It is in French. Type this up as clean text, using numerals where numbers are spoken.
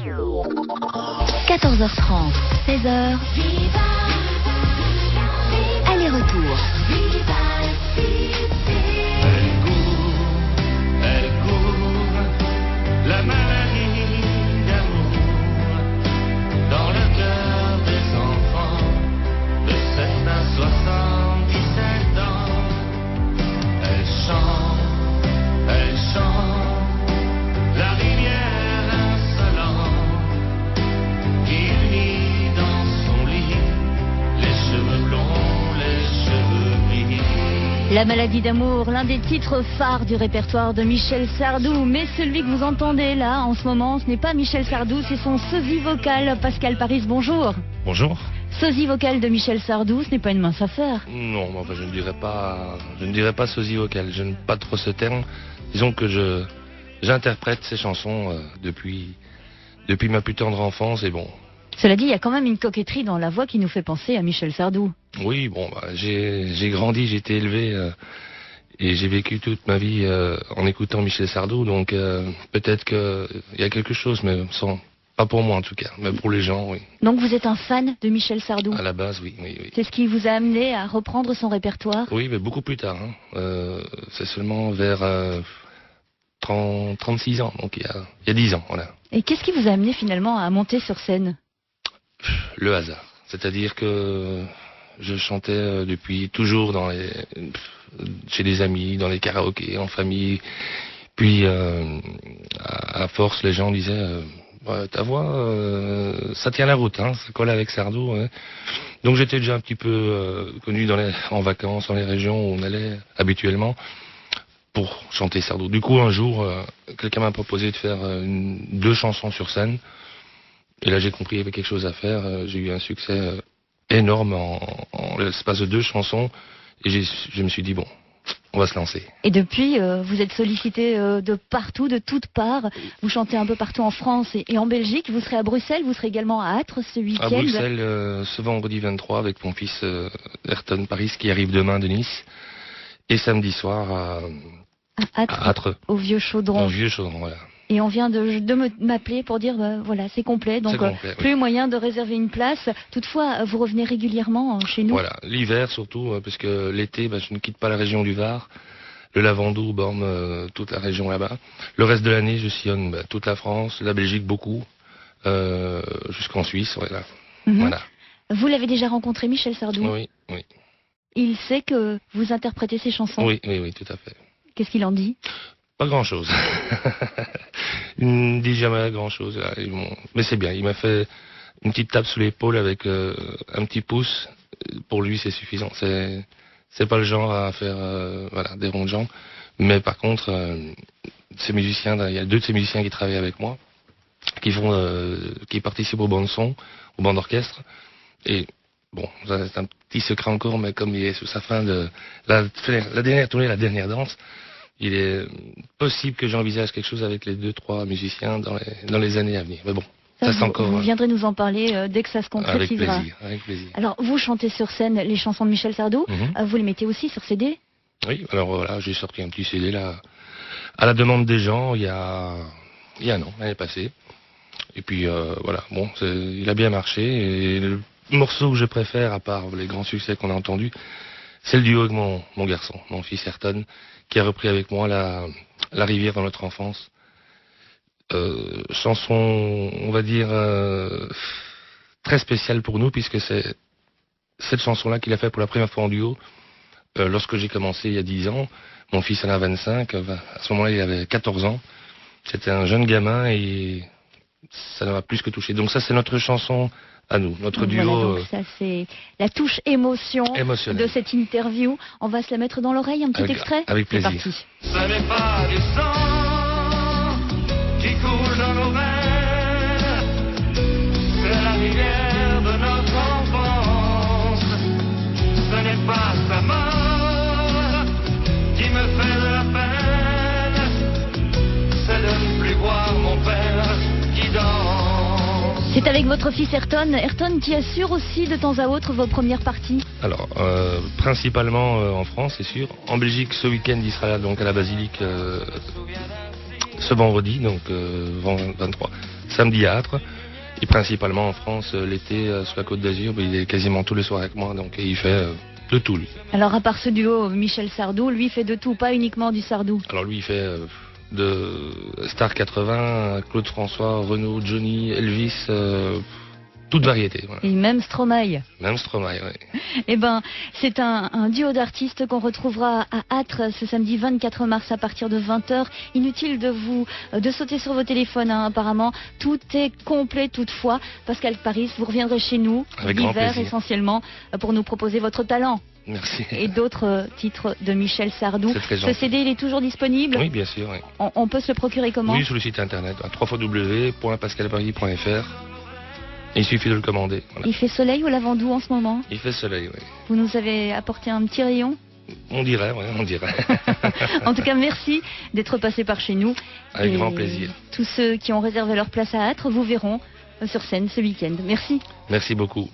14h30, 16h. Aller-retour. Elle court, la maladie d'amour dans le cœur des enfants de 7 à 77 ans. Elle chante, la rivière insolente qui unit dans son lit les cheveux blonds, les cheveux gris. La maladie d'amour, l'un des titres phares du répertoire de Michel Sardou. Mais celui que vous entendez là, en ce moment, ce n'est pas Michel Sardou, c'est son sosie vocal. Pascal Paris, bonjour. Bonjour. Sosie vocal de Michel Sardou, ce n'est pas une mince affaire. Non, mais enfin, je ne dirais pas sosie vocal. Je n'aime pas trop ce terme. Disons que j'interprète ces chansons depuis ma plus tendre enfance et bon. Cela dit, il y a quand même une coquetterie dans la voix qui nous fait penser à Michel Sardou. Oui, bon, j'ai grandi, j'ai été élevé et j'ai vécu toute ma vie en écoutant Michel Sardou, donc peut-être qu'il y a quelque chose, mais pas pour moi en tout cas, mais pour les gens, oui. Donc vous êtes un fan de Michel Sardou? À la base, oui. C'est ce qui vous a amené à reprendre son répertoire? Oui, mais beaucoup plus tard. C'est seulement vers 36 ans, donc il y a 10 ans, voilà. Et qu'est-ce qui vous a amené finalement à monter sur scène? Le hasard. C'est-à-dire que je chantais depuis toujours chez des amis, dans les karaokés, en famille. Puis, à force, les gens disaient ouais, ta voix, ça tient la route, hein, ça colle avec Sardou. Hein. Donc j'étais déjà un petit peu connu en vacances, dans les régions où on allait habituellement pour chanter Sardou. Du coup, un jour, quelqu'un m'a proposé de faire 2 chansons sur scène. Et là, j'ai compris qu'il y avait quelque chose à faire. J'ai eu un succès énorme en l'espace de 2 chansons. Et je me suis dit, bon, on va se lancer. Et depuis, vous êtes sollicité de partout, de toutes parts. Vous chantez un peu partout en France et en Belgique. Vous serez à Bruxelles, vous serez également à Âtres ce week-end. À Bruxelles, ce vendredi 23, avec mon fils Ayrton Paris, qui arrive demain de Nice. Et samedi soir à Âtres. Au Vieux Chaudron. Au Vieux Chaudron, voilà. Et on vient de m'appeler pour dire, voilà, c'est complet, donc plus moyen de réserver une place. Toutefois, vous revenez régulièrement chez nous. Voilà, l'hiver surtout, parce que l'été, je ne quitte pas la région du Var, le Lavandou, Bormes, toute la région là-bas. Le reste de l'année, je sillonne toute la France, la Belgique beaucoup, jusqu'en Suisse, voilà. Voilà. Vous l'avez déjà rencontré, Michel Sardou? Oui. Il sait que vous interprétez ses chansons? Oui, tout à fait. Qu'est-ce qu'il en dit? Pas grand-chose. Il ne dit jamais grand-chose. Mais c'est bien, il m'a fait une petite tape sous l'épaule avec un petit pouce. Pour lui, c'est suffisant. C'est pas le genre à faire des ronds de jambes. Mais par contre, ces musiciens, il y a 2 de ces musiciens qui travaillent avec moi, qui participent aux bandes son, aux bandes d'orchestre. Et bon, c'est un petit secret encore, mais comme il est sous sa fin de la dernière tournée, la dernière danse, il est possible que j'envisage quelque chose avec les 2-3 musiciens dans les années à venir. Mais bon, ça c'est encore... Vous viendrez nous en parler dès que ça se concrétisera. Avec plaisir. Alors, vous chantez sur scène les chansons de Michel Sardou. Vous les mettez aussi sur CD? Oui, alors voilà, j'ai sorti un petit CD là, à la demande des gens, il y a 1 an, l'année passée. Et puis voilà, bon, il a bien marché. Et le morceau que je préfère, à part les grands succès qu'on a entendus, c'est le duo avec mon garçon, mon fils Ayrton, qui a repris avec moi la rivière dans notre enfance. Chanson, on va dire, très spéciale pour nous, puisque c'est cette chanson-là qu'il a fait pour la première fois en duo. Lorsque j'ai commencé il y a 10 ans, mon fils en a 25, à ce moment-là il avait 14 ans. C'était un jeune gamin et ça m'a plus que touché. Donc ça c'est notre chanson à nous, notre duo. Voilà, donc ça c'est la touche émotion de cette interview. On va se la mettre dans l'oreille, un petit extrait. Avec plaisir. C'est parti. Ce n'est pas du sang qui coule dans nos veines, c'est la rivière de notre enfance. Ce n'est pas sa mort qui me fait de la peine, c'est de ne plus voir mon père qui danse. C'est avec votre fils Ayrton. Ayrton qui assure aussi de temps à autre vos premières parties. Alors, principalement en France, c'est sûr. En Belgique, ce week-end, il sera là, donc à la Basilique ce vendredi, donc 23, samedi à Âtres. Et principalement en France, l'été, sur la Côte d'Azur, il est quasiment tous les soirs avec moi, donc il fait de tout, lui. Alors, à part ce duo, Michel Sardou, lui fait de tout, pas uniquement du Sardou. Alors lui, il fait de Star 80, Claude François, Renaud, Johnny, Elvis, toute variété. Voilà. Et même Stromae. Même Stromae, oui. Eh ben, c'est un duo d'artistes qu'on retrouvera à Âtres ce samedi 24 mars à partir de 20h. Inutile de sauter sur vos téléphones, hein, apparemment. Tout est complet toutefois. Pascal Paris, vous reviendrez chez nous, avec grand l'hiver plaisir, essentiellement, pour nous proposer votre talent. Merci. Et d'autres titres de Michel Sardou. C'est très Ce gentil. CD, il est toujours disponible? Oui, bien sûr. Oui. On peut se le procurer comment? Oui, sur le site internet, www.pascalparis.fr. Il suffit de le commander. Voilà. Il fait soleil ou lavandou en ce moment? Il fait soleil, oui. Vous nous avez apporté un petit rayon? On dirait, oui, on dirait. En tout cas, merci d'être passé par chez nous. Avec Et grand plaisir. Tous ceux qui ont réservé leur place à Âtres vous verront sur scène ce week-end. Merci. Merci beaucoup.